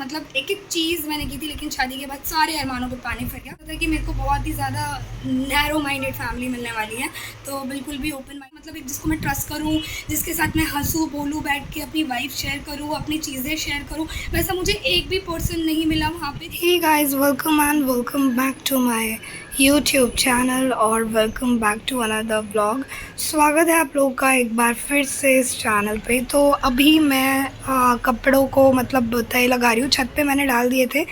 मतलब एक एक चीज़ मैंने की थी, लेकिन शादी के बाद सारे अरमानों पे पानी फिर गया। पता है कि मेरे को बहुत ही ज़्यादा नैरो माइंडेड फैमिली मिलने वाली है, तो बिल्कुल भी ओपन माइंड, मतलब एक जिसको मैं ट्रस्ट करूँ, जिसके साथ मैं हंसूँ बोलूँ, बैठ के अपनी वाइफ शेयर करूँ, अपनी चीज़ें शेयर करूँ, वैसा मुझे एक भी पर्सन नहीं मिला वहाँ पे। Hey guys, welcome and welcome back to my YouTube channel और welcome back to another vlog. स्वागत है आप लोगों का एक बार फिर से इस चैनल पे। तो अभी मैं कपड़ों को मतलब तय लगा रही हूँ। छत पे मैंने डाल दिए थे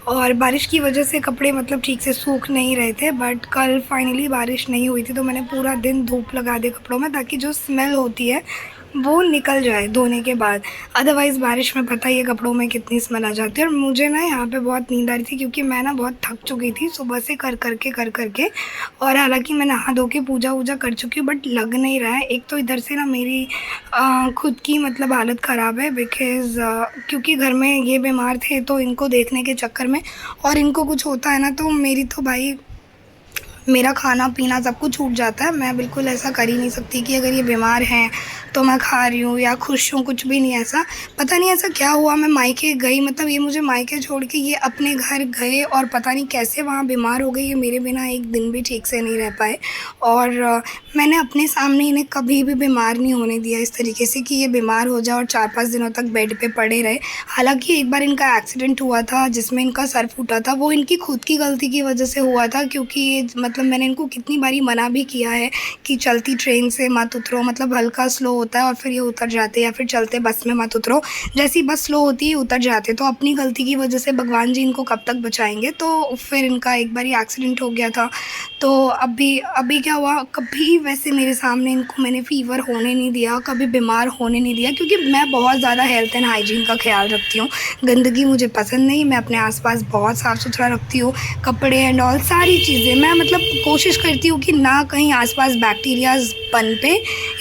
और बारिश की वजह से कपड़े मतलब ठीक से सूख नहीं रहे थे, बट कल फाइनली बारिश नहीं हुई थी तो मैंने पूरा दिन धूप लगा दी कपड़ों में, ताकि जो स्मेल होती है वो निकल जाए धोने के बाद। अदरवाइज़ बारिश में पता ही है कपड़ों में कितनी स्मेल आ जाती है। और मुझे ना यहाँ पे बहुत नींद आ रही थी, क्योंकि मैं ना बहुत थक चुकी थी सुबह से कर करके। और हालांकि मैं नहा धो के पूजा वूजा कर चुकी हूँ, बट लग नहीं रहा है। एक तो इधर से ना मेरी खुद की मतलब हालत ख़राब है, बिकॉज़ क्योंकि घर में ये बीमार थे तो इनको देखने के चक्कर में, और इनको कुछ होता है ना तो मेरी तो भाई मेरा खाना पीना सब कुछ छूट जाता है। मैं बिल्कुल ऐसा कर ही नहीं सकती कि अगर ये बीमार हैं तो मैं खा रही हूँ या खुश हूँ, कुछ भी नहीं ऐसा। पता नहीं ऐसा क्या हुआ, मैं मायके गई, मतलब ये मुझे मायके छोड़ के ये अपने घर गए और पता नहीं कैसे वहाँ बीमार हो गई। ये मेरे बिना एक दिन भी ठीक से नहीं रह पाए। और मैंने अपने सामने इन्हें कभी भी बीमार नहीं होने दिया इस तरीके से कि ये बीमार हो जाए और 4-5 दिनों तक बेड पे पड़े रहे। हालांकि एक बार इनका एक्सीडेंट हुआ था जिसमें इनका सर फूटा था, वो इनकी खुद की गलती की वजह से हुआ था, क्योंकि ये मतलब मैंने इनको कितनी बारी मना भी किया है कि चलती ट्रेन से मत उतरो, मतलब हल्का स्लो होता है और फिर ये उतर जाते, या फिर चलते बस में मत उतरो, जैसी बस स्लो होती है उतर जाते। तो अपनी गलती की वजह से भगवान जी इनको कब तक बचाएंगे। तो फिर इनका एक बार एक्सीडेंट हो गया था। तो अभी क्या हुआ, कभी वैसे मेरे सामने इनको मैंने फ़ीवर होने नहीं दिया, कभी बीमार होने नहीं दिया, क्योंकि मैं बहुत ज़्यादा हेल्थ एंड हाइजीन का ख्याल रखती हूँ। गंदगी मुझे पसंद नहीं, मैं अपने आसपास बहुत साफ़ सुथरा रखती हूँ, कपड़े एंड ऑल सारी चीज़ें। मैं मतलब कोशिश करती हूँ कि ना कहीं आसपास बैक्टीरियाज़ पनपे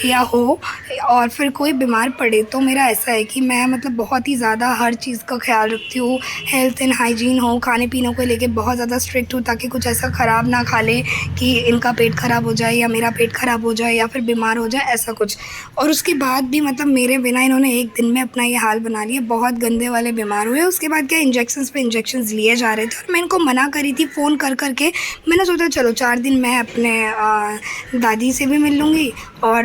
या हो और फिर कोई बीमार पड़े। तो मेरा ऐसा है कि मैं मतलब बहुत ही ज़्यादा हर चीज़ का ख्याल रखती हूँ, हेल्थ एंड हाइजीन हो, खाने पीने को लेके बहुत ज़्यादा स्ट्रिक्ट हूँ, ताकि कुछ ऐसा ख़राब ना खा ले कि इनका पेट ख़राब हो जाए या मेरा पेट ख़राब हो जाए या फिर बीमार हो जाए, ऐसा कुछ। और उसके बाद भी मतलब मेरे बिना इन्होंने एक दिन में अपना ये हाल बना लिया। बहुत गंदे वाले बीमार हुए। उसके बाद क्या इंजेक्शंस पे इंजेक्शंस लिए जा रहे थे और मैं इनको मना करी थी फ़ोन कर के। मैंने सोचा चलो 4 दिन मैं अपने दादी से भी मिल लूँगी और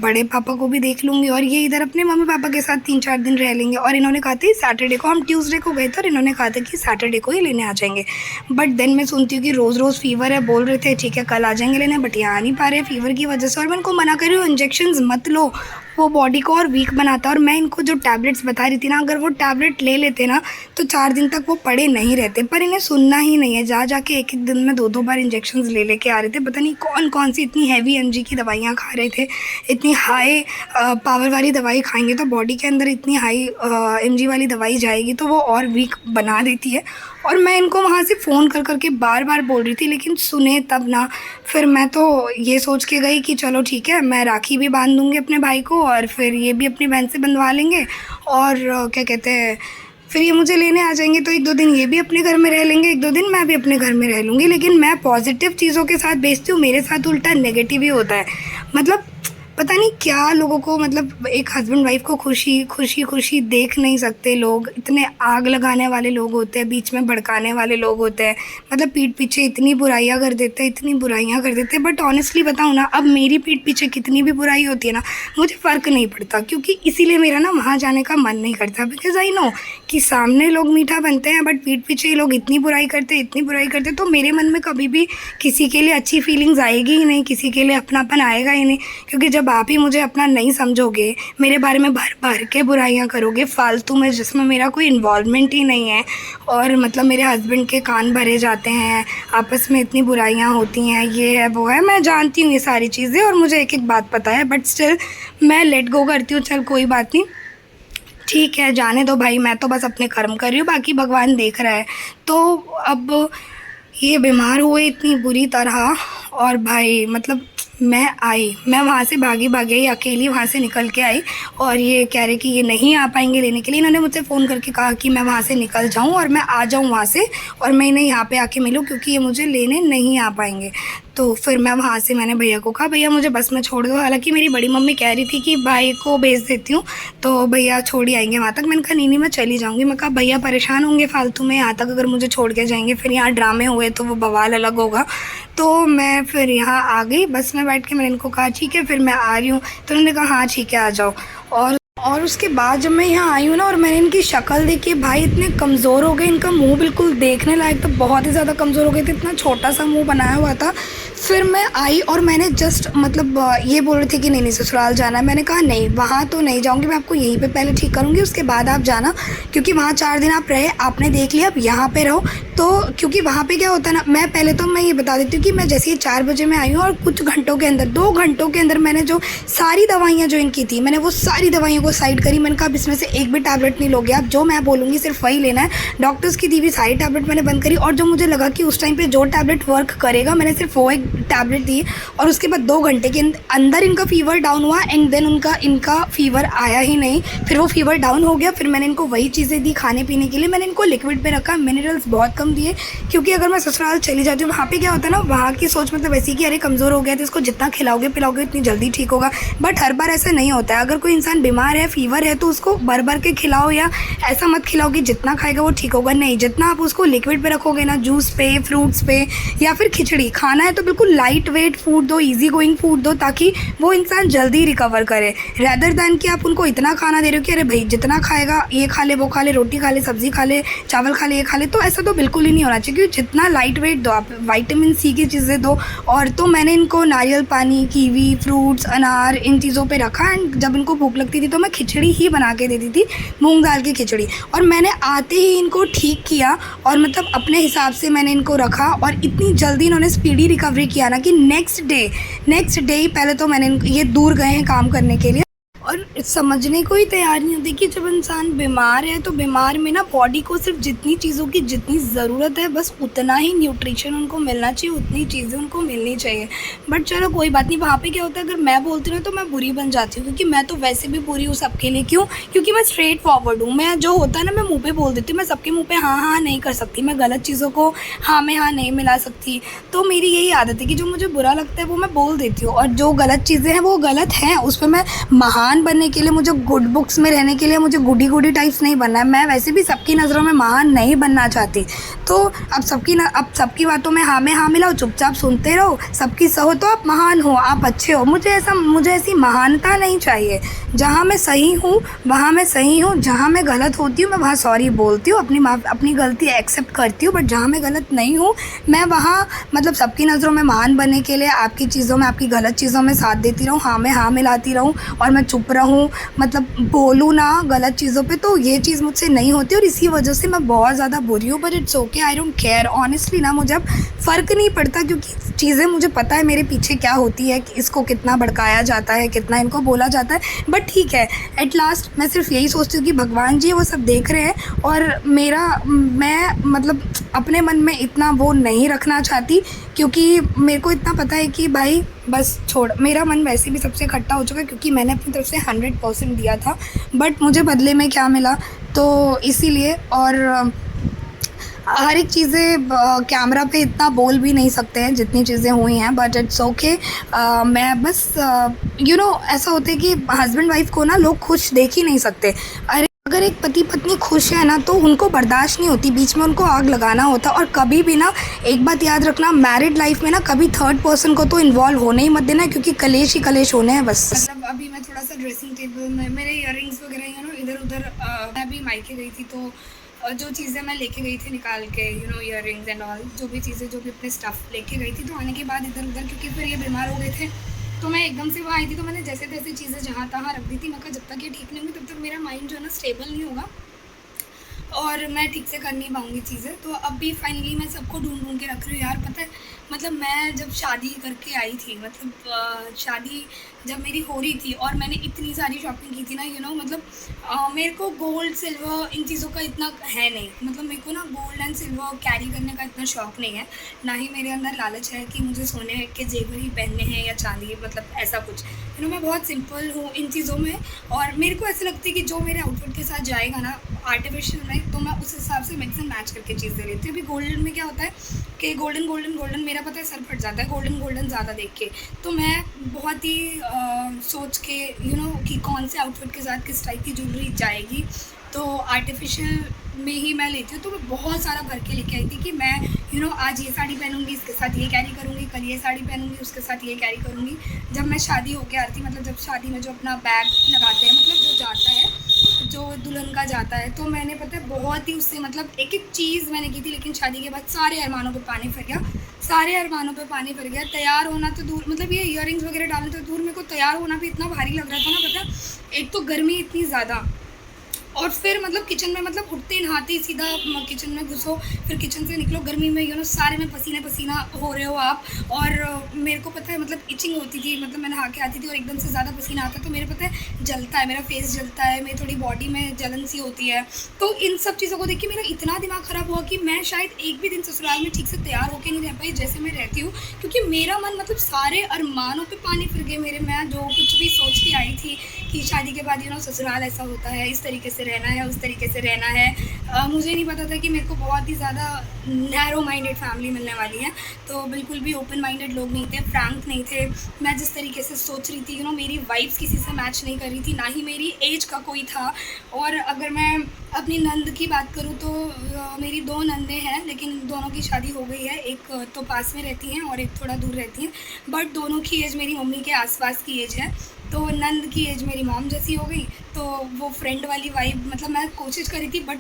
बड़े पापा को भी देख लूँगी, और ये इधर अपने मम्मी पापा के साथ 3-4 दिन रह लेंगे। और इन्होंने कहा था सैटरडे को, हम ट्यूसडे को गए थे और इन्होंने कहा था कि सैटरडे को ही लेने आ जाएंगे। बट देन मैं सुनती हूँ कि रोज़ रोज़ फ़ीवर है, बोल रहे थे ठीक है कल आ जाएंगे लेने, बट ये आ नहीं पा रहे फ़ीवर की वजह से। और मैं इनको मना कर रही हूँ इंजेक्शंस मत लो, वो बॉडी को और वीक बनाता है। और मैं इनको जो टैबलेट्स बता रही थी ना, अगर वो टैबलेट ले लेते ना तो 4 दिन तक वो पड़े नहीं रहते, पर इन्हें सुनना ही नहीं है। जा के एक दिन में 2-2 बार इंजेक्शंस ले के आ रहे थे। पता नहीं कौन सी इतनी हैवी एमजी की दवाइयाँ खा रहे थे। इतनी हाई पावर वाली दवाई खाएंगे तो बॉडी के अंदर इतनी हाई एमजी वाली दवाई जाएगी तो वो और वीक बना देती है। और मैं इनको वहाँ से फ़ोन कर के बार बार बोल रही थी, लेकिन सुने तब ना। फिर मैं तो ये सोच के गई कि चलो ठीक है, मैं राखी भी बांध दूँगी अपने भाई को और फिर ये भी अपनी बहन से बंधवा लेंगे। और क्या कहते हैं, फिर ये मुझे लेने आ जाएंगे तो 1-2 दिन ये भी अपने घर में रह लेंगे, 1-2 दिन मैं भी अपने घर में रह लूँगी। लेकिन मैं पॉजिटिव चीज़ों के साथ बेचती हूँ, मेरे साथ उल्टा नेगेटिव ही होता है। मतलब पता नहीं क्या लोगों को, मतलब एक हस्बैंड वाइफ को खुशी देख नहीं सकते लोग। इतने आग लगाने वाले लोग होते हैं, बीच में भड़काने वाले लोग होते हैं, मतलब पीठ पीछे इतनी बुराइयां कर देते हैं, इतनी बुराइयां कर देते हैं। बट ऑनेस्टली बताऊँ ना, अब मेरी पीठ पीछे कितनी भी बुराई होती है ना, मुझे फ़र्क नहीं पड़ता, क्योंकि इसीलिए मेरा ना वहाँ जाने का मन नहीं करता। बिकॉज़ आई नो कि सामने लोग मीठा बनते हैं, बट पीठ पीछे लोग इतनी बुराई करते, तो मेरे मन में कभी भी किसी के लिए अच्छी फीलिंग्स आएगी ही नहीं, किसी के लिए अपनापन आएगा ही नहीं। क्योंकि जब आप ही मुझे अपना नहीं समझोगे, मेरे बारे में भर के बुराइयां करोगे फालतू में, जिसमें मेरा कोई इन्वॉल्वमेंट ही नहीं है, और मतलब मेरे हस्बैंड के कान भरे जाते हैं, आपस में इतनी बुराइयां होती हैं, ये है वो है, मैं जानती हूँ ये सारी चीज़ें और मुझे एक एक बात पता है, बट स्टिल मैं लेट गो करती हूँ। चल कोई बात नहीं, ठीक है जाने दो भाई, मैं तो बस अपने कर्म कर रही हूँ, बाकी भगवान देख रहा है। तो अब ये बीमार हुए इतनी बुरी तरह, और भाई मतलब मैं वहाँ से भागी अकेली वहाँ से निकल के आई, और ये कह रहे कि ये नहीं आ पाएंगे लेने के लिए। इन्होंने मुझसे फ़ोन करके कहा कि मैं वहाँ से निकल जाऊँ और मैं आ जाऊँ वहाँ से, और मैं इन्हें यहाँ पे आके मिलूँ, क्योंकि ये मुझे लेने नहीं आ पाएंगे। तो फिर मैं वहाँ से मैंने भैया को कहा भैया मुझे बस में छोड़ दो। हालांकि मेरी बड़ी मम्मी कह रही थी कि भाई को भेज देती हूँ तो भैया छोड़ ही आएंगे वहाँ तक। मैंने कहा नहीं मैं चली जाऊँगी। मैं कहा भैया परेशान होंगे फालतू में यहाँ तक अगर मुझे छोड़ के जाएंगे, फिर यहाँ ड्रामे हुए तो वो बवाल अलग होगा। तो मैं फिर यहाँ आ गई बस में बैठ के। मैंने इनको कहा ठीक है फिर मैं आ रही हूँ। तो उन्होंने कहा हाँ ठीक है आ जाओ। और उसके बाद जब मैं यहाँ आई हूँ ना और मैंने इनकी शक्ल देखी, भाई इतने कमज़ोर हो गए, इनका मुंह बिल्कुल देखने लायक तो बहुत ही ज़्यादा कमज़ोर हो गए थे, इतना छोटा सा मुंह बनाया हुआ था। फिर मैं आई और मैंने जस्ट मतलब ये बोल रहे थे कि नहीं ससुराल जाना है। मैंने कहा नहीं वहाँ तो नहीं जाऊँगी, मैं आपको यहीं पे पहले ठीक करूँगी उसके बाद आप जाना, क्योंकि वहाँ 4 दिन आप रहे, आपने देख लिया, अब यहाँ पे रहो। तो क्योंकि वहाँ पे क्या होता है ना, मैं पहले तो मैं ये बता देती हूँ कि मैं जैसे ही 4 बजे मैं आई हूँ और कुछ घंटों के अंदर 2 घंटों के अंदर मैंने जो सारी दवाइयाँ जो इनकी थी मैंने वो सारी दवाइयों को साइड करी। मैंने कहा अब इसमें से एक भी टैबलेट नहीं लोगे आप, जो मैं बोलूँगी सिर्फ वही लेना है। डॉक्टर्स की दी हुई सारी टैबलेट मैंने बंद करी और जो मुझे लगा कि उस टाइम पे जो टैबलेट वर्क करेगा मैंने सिर्फ वो एक टैबलेट दी। और उसके बाद 2 घंटे के अंदर इनका फीवर डाउन हुआ एंड देन इनका फीवर आया ही नहीं। फिर वो फीवर डाउन हो गया, फिर मैंने इनको वही चीज़ें दी खाने पीने के लिए। मैंने इनको लिक्विड पे रखा, मिनरल्स बहुत कम दिए, क्योंकि अगर मैं ससुराल चली जाती हूँ वहाँ पे क्या होता है ना, वहाँ की सोच मतलब ऐसी कि अरे कमज़ोर हो गया तो इसको जितना खिलाओगे पिलाओगे इतनी जल्दी ठीक होगा। बट हर बार ऐसा नहीं होता है। अगर कोई इंसान बीमार है, फीवर है, तो उसको भर भर के खिलाओ या ऐसा मत खिलाओ कि जितना खाएगा वो ठीक होगा। नहीं, जितना आप उसको लिक्विड पे रखोगे ना, जूस पे, फ्रूट्स पे या फिर खिचड़ी खाना है तो बिल्कुल लाइट वेट फूड दो, ईजी गोइंग फूड दो, ताकि वो इंसान जल्दी रिकवर करे, रैदर दैन कि आप उनको इतना खाना दे रहे हो कि अरे भाई जितना खाएगा ये खा ले, वो खा ले, रोटी खा ले, सब्जी खा ले, चावल खा ले, ये खा ले। तो ऐसा तो बिल्कुल ही नहीं होना चाहिए, क्योंकि जितना लाइट वेट दो आप, विटामिन सी की चीज़ें दो। और तो मैंने इनको नारियल पानी, कीवी, फ्रूट्स, अनार, इन चीज़ों पे रखा। एंड जब इनको भूख लगती थी तो मैं खिचड़ी ही बना के देती थी, मूंग दाल की खिचड़ी। और मैंने आते ही इनको ठीक किया और मतलब अपने हिसाब से मैंने इनको रखा और इतनी जल्दी इन्होंने स्पीडी रिकवरी किया ना कि नेक्स्ट डे ही पहले तो मैंने ये दूर गए हैं काम करने के लिए। और समझने को ही तैयार नहीं होती कि जब इंसान बीमार है तो बीमार में ना बॉडी को सिर्फ जितनी चीज़ों की जितनी ज़रूरत है बस उतना ही न्यूट्रिशन उनको मिलना चाहिए, उतनी चीज़ें उनको मिलनी चाहिए। बट चलो कोई बात नहीं। वहाँ पे क्या होता है, अगर मैं बोलती हूँ तो मैं बुरी बन जाती हूँ, क्योंकि मैं तो वैसे भी बुरी हूँ सबके लिए। क्यों? क्योंकि मैं स्ट्रेट फॉरवर्ड हूँ। मैं जो होता है ना मैं मुँह पर बोल देती हूँ, मैं सबके मुँह पर हाँ नहीं कर सकती, मैं गलत चीज़ों को हाँ में हाँ नहीं मिला सकती। तो मेरी यही आदत है कि जो मुझे बुरा लगता है वो मैं बोल देती हूँ, और जो गलत चीज़ें हैं वो गलत हैं, उस पर मैं महान बनने के लिए, मुझे गुड बुक्स में रहने के लिए मुझे गुडी टाइप्स नहीं बनना है। मैं वैसे भी सबकी नज़रों में महान नहीं बनना चाहती। तो अब सबकी बातों में हाँ मिलाओ, चुपचाप सुनते रहो, सबकी सहो तो आप महान हो, आप अच्छे हो। मुझे ऐसी महानता नहीं चाहिए। जहाँ मैं सही हूँ वहाँ मैं सही हूँ, जहाँ मैं गलत होती हूँ मैं वहाँ सॉरी बोलती हूँ, अपनी गलती एक्सेप्ट करती हूँ। बट जहाँ मैं गलत नहीं हूँ मैं वहाँ मतलब सबकी नज़रों में महान बनने के लिए आपकी चीज़ों में, आपकी गलत चीज़ों में साथ देती रहूँ, हाँ में हाँ मिलाती रहूँ और मैं चुप रहूँ, मतलब बोलूँ ना गलत चीज़ों पे। तो ये चीज़ मुझसे नहीं होती और इसी वजह से मैं बहुत ज़्यादा बुरी हूँ। But it's okay, I don't care honestly ना, मुझे अब फ़र्क नहीं पड़ता, क्योंकि चीज़ें मुझे पता है मेरे पीछे क्या होती है, कि इसको कितना भड़काया जाता है, कितना इनको बोला जाता है। बट ठीक है, एट लास्ट मैं सिर्फ यही सोचती हूँ कि भगवान जी वो सब देख रहे हैं और मैं मतलब अपने मन में इतना वो नहीं रखना चाहती, क्योंकि मेरे को इतना पता है कि भाई बस छोड़, मेरा मन वैसे भी सबसे खट्टा हो चुका है, क्योंकि मैंने अपनी तरफ से 100% दिया था, बट मुझे बदले में क्या मिला। तो इसीलिए, और हर एक चीज़ें कैमरा पे इतना बोल भी नहीं सकते हैं जितनी चीज़ें हुई हैं, बट इट्स ओके। मैं बस ऐसा होता है कि हस्बैंड वाइफ को ना लोग खुश देख ही नहीं सकते। अगर एक पति पत्नी खुश है ना तो उनको बर्दाश्त नहीं होती, बीच में उनको आग लगाना होता। और कभी भी ना एक बात याद रखना, मैरिड लाइफ में ना कभी थर्ड पर्सन को तो इन्वॉल्व होने ही मत देना, क्योंकि कलेश ही कलेश होने हैं बस। मतलब अभी मैं थोड़ा सा ड्रेसिंग टेबल में मेरे इयररिंग्स वगैरह इधर उधर, मैं अभी मायके गई थी तो जो चीज़ें मैं लेके गई थी निकाल के, इयररिंग्स एंड ऑल, जो भी अपने स्टफ़ लेके गई थी, तो आने के बाद इधर उधर, क्योंकि फिर ये बीमार हो गए थे तो मैं एकदम से वहाँ आई थी, तो मैंने जैसे तैसे चीज़ें जहाँ तहाँ रख दी थी। मैं कहा जब तक ये ठीक नहीं होंगी तब तक मेरा माइंड जो है ना स्टेबल नहीं होगा और मैं ठीक से कर नहीं पाऊँगी चीज़ें। तो अब भी फाइनली मैं सबको ढूंढ के रख रही हूँ यार। पता है मतलब मैं जब शादी करके आई थी, मतलब शादी जब मेरी हो रही थी और मैंने इतनी सारी शॉपिंग की थी ना, मतलब मेरे को गोल्ड सिल्वर इन चीज़ों का इतना है नहीं, मतलब मेरे को ना गोल्ड एंड सिल्वर कैरी करने का इतना शौक़ नहीं है, ना ही मेरे अंदर लालच है कि मुझे सोने के जेवर ही पहनने हैं या चांदी, मतलब ऐसा कुछ। मैं बहुत सिंपल हूँ इन चीज़ों में, और मेरे को ऐसा लगता है कि जो मेरे आउटफिट के साथ जाएगा ना आर्टिफिशियल में, तो मैं उस हिसाब से मिक्स एंड मैच करके चीज़ें लेती हूँ। अभी गोल्डन में क्या होता है कि गोल्डन मेरा पता है सर फट जाता है गोल्डन ज़्यादा देख के। तो मैं बहुत ही सोच के कि कौन से आउटफिट के साथ किस टाइप की ज्वेलरी जाएगी, तो आर्टिफिशियल में ही मैं लेती हूँ। तो मैं बहुत सारा भर के लेके आई थी कि मैं आज ये साड़ी पहनूंगी, इसके साथ ये कैरी करूँगी, कल ये साड़ी पहनूंगी, उसके साथ ये कैरी करूँगी। जब मैं शादी होके आ रही थी, मतलब जब शादी में जो अपना बैग लगाते हैं, मतलब जो जाता है, जो दुल्हन का जाता है, तो मैंने पता है बहुत ही उससे मतलब एक एक चीज़ मैंने की थी, लेकिन शादी के बाद सारे अरमानों पे पानी फिर गया, सारे अरमानों पे पानी फिर गया। तैयार होना तो दूर, मतलब ये ईयरिंग्स वगैरह डालने तो दूर, मेरे को तैयार होना भी इतना भारी लग रहा था ना, पता एक तो गर्मी इतनी ज़्यादा, और फिर मतलब किचन में मतलब उठते ही नहाते ही सीधा किचन में घुसो, फिर किचन से निकलो गर्मी में सारे में पसीना हो रहे हो आप। और मेरे को पता है मतलब इचिंग होती थी, मतलब मैं नहा के आती थी और एकदम से ज़्यादा पसीना आता, तो मेरे पता है जलता है, मेरा फेस जलता है, मेरी थोड़ी बॉडी में जलन सी होती है। तो इन सब चीज़ों को देख के मेरा इतना दिमाग ख़राब हुआ कि मैं शायद एक भी दिन ससुराल में ठीक से तैयार होकर नहीं रह पाई जैसे मैं रहती हूँ, क्योंकि मेरा मन मतलब सारे अरमानों पर पानी फिर गए मेरे। मैं जो कुछ भी सोच के आई थी कि शादी के बाद ससुराल ऐसा होता है, इस तरीके से रहना है, उस तरीके से रहना है, मुझे नहीं पता था कि मेरे को बहुत ही ज़्यादा नैरो माइंडेड फैमिली मिलने वाली है। तो बिल्कुल भी ओपन माइंडेड लोग नहीं थे, फ्रैंक नहीं थे। मैं जिस तरीके से सोच रही थी मेरी वाइब्स किसी से मैच नहीं कर रही थी, ना ही मेरी एज का कोई था। और अगर मैं अपनी नंद की बात करूँ तो मेरी 2 नंदें हैं, लेकिन दोनों की शादी हो गई है, एक तो पास में रहती हैं और एक थोड़ा दूर रहती हैं, बट दोनों की एज मेरी मम्मी के आसपास की एज है। तो नंद की एज मेरी मॉम जैसी हो गई, तो वो फ्रेंड वाली वाइब, मतलब मैं कोशिश करी थी, बट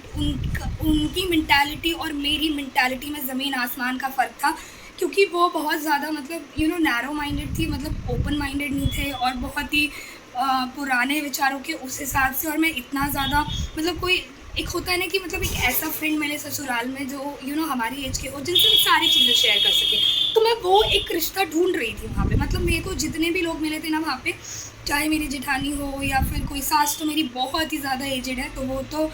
उनकी मेंटालिटी और मेरी मेंटालिटी में ज़मीन आसमान का फ़र्क था, क्योंकि वो बहुत ज़्यादा मतलब नैरो माइंडेड थी, मतलब ओपन माइंडेड नहीं थे, और बहुत ही पुराने विचारों के उस हिसाब से। और मैं इतना ज़्यादा मतलब कोई एक होता है ना कि मतलब एक ऐसा फ्रेंड मेरे ससुराल में जो हमारी एज के हो, जिनसे मैं सारी चीज़ें शेयर कर सके, तो मैं वो एक रिश्ता ढूंढ रही थी वहाँ पे। मतलब मेरे को जितने भी लोग मिले थे ना वहाँ पे, चाहे मेरी जेठानी हो या फिर कोई सास, तो मेरी बहुत ही ज़्यादा एजेड है, तो वो तो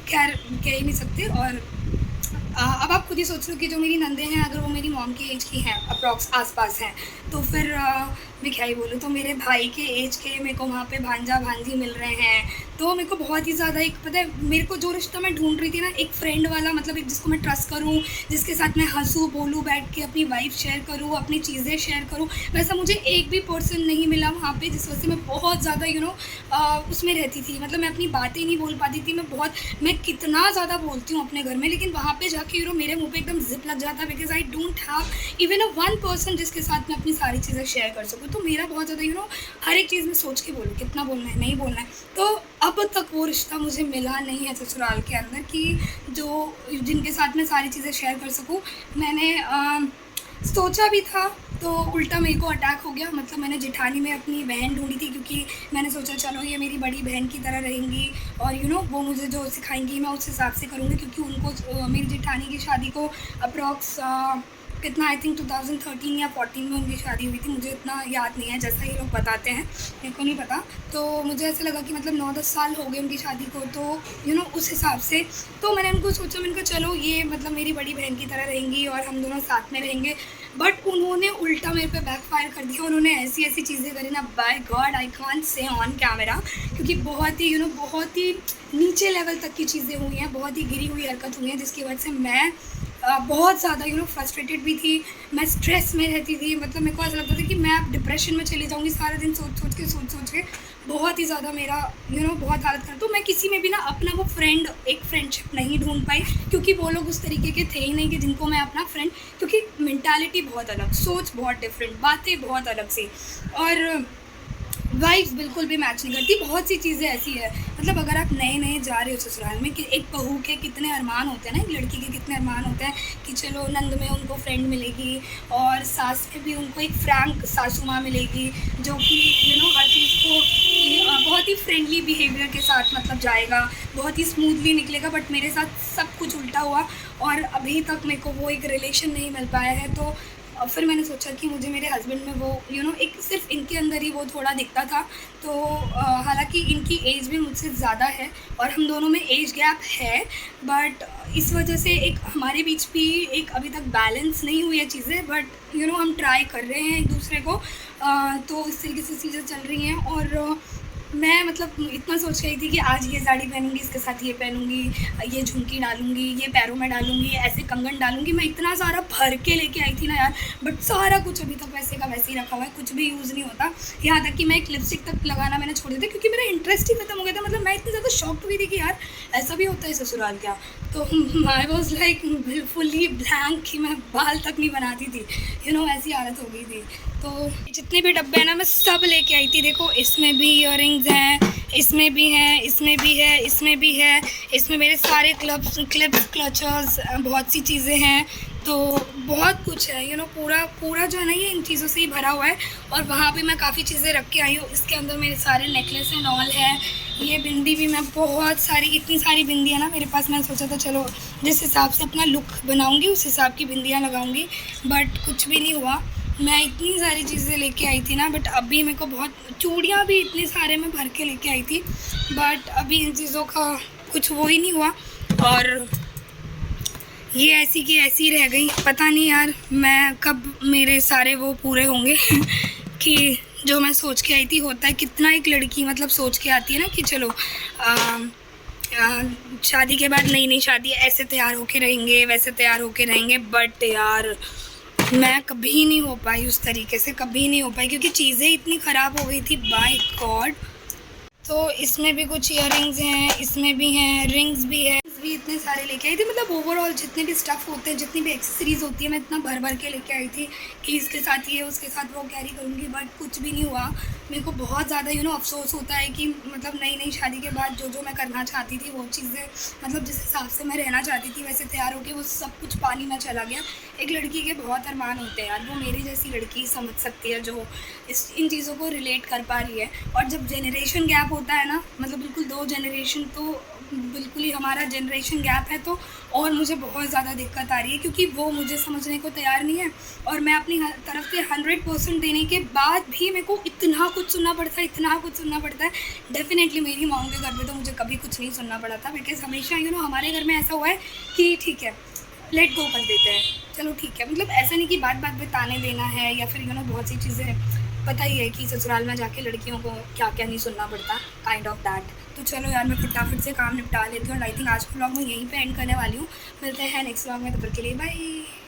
खैर कह ही नहीं सकते। और अब आप खुद ही सोच लो कि जो मेरी नंदे हैं, अगर वो मेरी मॉम की एज की हैं, अप्रॉक्स आसपास हैं, तो फिर मैं क्या ही बोलूँ। तो मेरे भाई के एज के मेरे को वहाँ पे भांजा भांजी मिल रहे हैं, तो मेरे को बहुत ही ज़्यादा एक पता है, मेरे को जो रिश्ता मैं ढूंढ रही थी ना, एक फ्रेंड वाला, मतलब एक जिसको मैं ट्रस्ट करूँ, जिसके साथ मैं हंसूँ बोलूँ, बैठ के अपनी वाइफ शेयर करूँ, अपनी चीज़ें शेयर करूँ, वैसा मुझे एक भी पर्सन नहीं मिला वहाँ पे, जिस वजह से मैं बहुत ज़्यादा उसमें रहती थी। मतलब मैं अपनी बातें नहीं बोल पाती थी। मैं कितना ज़्यादा बोलती हूँ अपने घर में, लेकिन वहाँ पे जाके मेरे मुँह पे एकदम जिप लग जाता, because I don't have even one person जिसके साथ मैं अपनी सारी चीज़ें शेयर कर सकूँ। तो मेरा बहुत ज़्यादा हर एक चीज़ में सोच के बोलूँ, कितना बोलना है, नहीं बोलना है। तो अब तक वो रिश्ता मुझे मिला नहीं है ससुराल के अंदर कि जिनके साथ मैं सारी चीज़ें शेयर कर सकूँ। मैंने सोचा भी था, तो उल्टा मेरे को अटैक हो गया। मतलब मैंने जेठानी में अपनी बहन ढूंढी थी, क्योंकि मैंने सोचा चलो ये मेरी बड़ी बहन की तरह रहेंगी, और वो मुझे जो सिखाएंगी मैं उस हिसाब से करूँगी, क्योंकि उनको मेरी जेठानी की शादी को अप्रॉक्स कितना, आई थिंक 2013 या 14 में उनकी शादी हुई थी, मुझे इतना याद नहीं है, जैसा ये लोग बताते हैं, मेरे को नहीं पता। तो मुझे ऐसा लगा कि मतलब 9-10 साल हो गए उनकी शादी को, तो उस हिसाब से तो मैंने उनको सोचा, मैंने कहा चलो ये मतलब मेरी बड़ी बहन की तरह रहेंगी और हम दोनों साथ में रहेंगे। बट उन्होंने उल्टा मेरे पे बैकफायर कर दिया। उन्होंने ऐसी ऐसी चीज़ें करी ना, by God I can't say on camera, क्योंकि बहुत ही बहुत ही नीचे लेवल तक की चीज़ें हुई हैं, बहुत ही गिरी हुई हरकत हुई है, जिसकी वजह से मैं बहुत ज़्यादा फ्रस्ट्रेटेड भी थी, मैं स्ट्रेस में रहती थी। मतलब मेरे को ऐसा लगता था कि मैं अब डिप्रेशन में चली जाऊँगी, सारा दिन सोच के बहुत ही ज़्यादा मेरा बहुत हालत खराब। तो मैं किसी में भी ना अपना वो एक फ्रेंडशिप नहीं ढूंढ पाई, क्योंकि वो लोग उस तरीके के थे ही नहीं कि जिनको मैं अपना फ्रेंड, क्योंकि मेंटालिटी बहुत अलग, सोच बहुत डिफरेंट, बातें बहुत अलग सी, और वाइब्स बिल्कुल भी मैच नहीं करती। बहुत सी चीज़ें ऐसी है, मतलब अगर आप नए जा रहे हो ससुराल में, कि एक बहू के कितने अरमान होते हैं ना, एक लड़की के कितने अरमान होते हैं कि चलो नंद में उनको फ्रेंड मिलेगी, और सास में भी उनको एक फ्रैंक सासू माँ मिलेगी, जो कि हर चीज़ को बहुत ही फ्रेंडली बिहेवियर के साथ मतलब जाएगा, बहुत ही स्मूथली निकलेगा। बट मेरे साथ सब कुछ उल्टा हुआ, और अभी तक मेरे को वो एक रिलेशन नहीं मिल पाया है। तो फिर मैंने सोचा कि मुझे मेरे हस्बैंड में वो एक सिर्फ इनके अंदर ही वो थोड़ा दिखता था। तो हालांकि इनकी एज भी मुझसे ज़्यादा है और हम दोनों में एज गैप है, बट इस वजह से एक हमारे बीच भी एक अभी तक बैलेंस नहीं हुई है चीज़ें। बट हम ट्राई कर रहे हैं एक दूसरे को, तो इस तरीके से चीज़ें चल रही हैं। और मैं मतलब इतना सोच रही थी कि आज ये साड़ी पहनूंगी, इसके साथ ये पहनूंगी, ये झुमकी डालूंगी, ये पैरों में डालूंगी, ऐसे कंगन डालूंगी। मैं इतना सारा भर के लेके आई थी ना यार, बट सारा कुछ अभी तक वैसे का वैसे ही रखा हुआ है, कुछ भी यूज़ नहीं होता। यहाँ तक कि मैं एक लिपस्टिक तक लगाना मैंने छोड़ दिया था, क्योंकि मेरा इंटरेस्ट ही खत्म हो गया था। मतलब मैं इतनी ज़्यादा शॉक्ड हुई थी कि यार ऐसा भी होता है ससुराल क्या। तो I was like fully blank कि मैं बाल तक नहीं बनाती थी, ऐसी हालत हो गई थी। तो जितने भी डब्बे हैं ना मैं सब लेके आई थी। देखो इसमें भी ईयररिंग्स हैं, इसमें भी हैं, इसमें भी है, इसमें भी है, इसमें मेरे सारे क्लिप्स, क्लचर्स, बहुत सी चीज़ें हैं। तो बहुत कुछ है, पूरा जो है ना ये इन चीज़ों से ही भरा हुआ है। और वहाँ पे मैं काफ़ी चीज़ें रख के आई हूँ। इसके अंदर मेरे सारे नेकलेस एंड ऑल है। ये बिंदी भी मैं बहुत सारी, इतनी सारी बिंदियाँ ना मेरे पास। मैंने सोचा था चलो जिस हिसाब से अपना लुक बनाऊँगी उस हिसाब की बिंदियाँ लगाऊँगी, बट कुछ भी नहीं हुआ। मैं इतनी सारी चीज़ें लेके आई थी ना, बट अभी मेरे को बहुत, चूड़ियाँ भी इतने सारे मैं भर के लेके आई थी, बट अभी इन चीज़ों का कुछ वो ही नहीं हुआ। और ये ऐसी की ऐसी रह गई। पता नहीं यार मैं कब मेरे सारे वो पूरे होंगे कि जो मैं सोच के आई थी। होता है कितना एक लड़की मतलब सोच के आती है ना कि चलो शादी के बाद नई नई शादी ऐसे तैयार होके रहेंगे, वैसे तैयार होके रहेंगे, बट यार मैं कभी नहीं हो पाई उस तरीके से, कभी नहीं हो पाई, क्योंकि चीज़ें इतनी ख़राब हो गई थी, बाय गॉड। तो इसमें भी कुछ ईयररिंग्स हैं, इसमें भी हैं, रिंग्स भी है, भी इतने सारे लेके आई थी। मतलब ओवरऑल जितने भी स्टफ़ होते हैं, जितनी भी एक्सेसरीज होती है, मैं इतना भर भर के लेके आई थी कि इसके साथ ये, उसके साथ वो कैरी करूँगी, बट कुछ भी नहीं हुआ। मेरे को बहुत ज़्यादा अफसोस होता है कि मतलब नई नई शादी के बाद जो जो मैं करना चाहती थी वो चीज़ें, मतलब जिस हिसाब से मैं रहना चाहती थी वैसे तैयार होके वो सब कुछ पानी में चला गया। एक लड़की के बहुत अरमान होते हैं यार, वो मेरी जैसी लड़की समझ सकती है जो इन चीज़ों को रिलेट कर पा रही है। और जब जनरेशन गैप होता है ना, मतलब बिल्कुल 2 जनरेशन, तो बिल्कुल ही हमारा जनरेशन गैप है, तो और मुझे बहुत ज़्यादा दिक्कत आ रही है, क्योंकि वो मुझे समझने को तैयार नहीं है और मैं अपनी तरफ से 100% देने के बाद भी मेरे को इतना कुछ सुनना पड़ता है, इतना कुछ सुनना पड़ता है। डेफिनेटली मेरी मॉम के घर पे तो मुझे कभी कुछ नहीं सुनना पड़ा था, बिकॉज हमेशा हमारे घर में ऐसा हुआ है कि ठीक है लेट गो कर देते हैं, चलो ठीक है। मतलब ऐसा नहीं कि बात बात पे ताने देना है, या फिर बहुत सी चीज़ें पता ही है कि ससुराल में जाके लड़कियों को क्या क्या नहीं सुनना पड़ता, काइंड ऑफ दैट। तो चलो यार मैं फटाफट से काम निपटा लेती हूँ, और आई थिंक आज का व्लॉग मैं यहीं पे एंड करने वाली हूँ। मिलते हैं नेक्स्ट व्लॉग में, तब तक के लिए बाय।